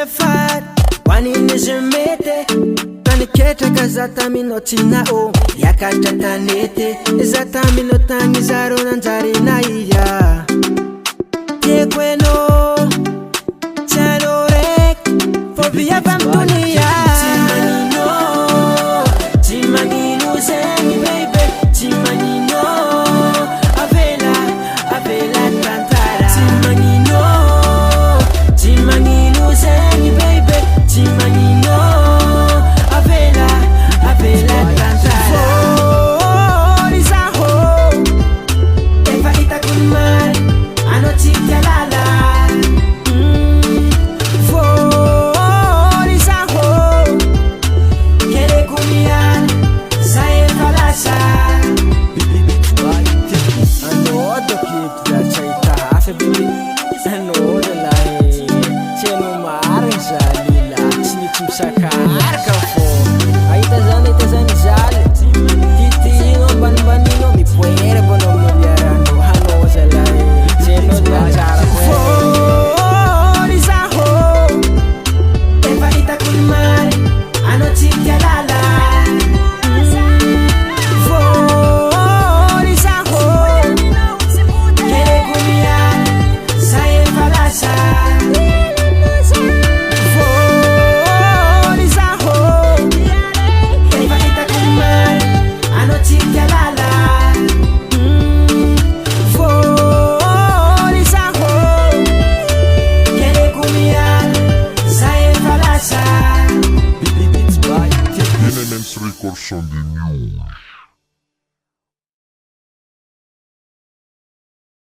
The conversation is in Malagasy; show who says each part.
Speaker 1: azafady hoaniny izy mety taniketraka za taminao tsinao hiakatra tanety za taminao tagny zaro nanjarina iya tieko enao tsy anao raiky fô viavy amy donia tsy magnino zegny baby tsy magnino avela tantara tsy magnino zegny baby tsy magnino avela tantara fôry zaho efa hitako ny mary anao tsy tialala fôry zaho kereko miala za efa lasa anao dokety za tsy ahita hafa bebe anao zalahy tsy anao marigny zany la tsy nitsy misakaraka fô ahita zany zaly titigno ambanimbanignao mipoera bonao miaranao anao zalahy tsy anao latsara fôry zaho efa hitako ny mary anao tsy tialala fôry zaho kereko miala za efa lasa fôry zaho efa hitako ny mary anao tsy tialala fôry zaho kereko miala za efa lasa
Speaker 2: NMS Records on the news.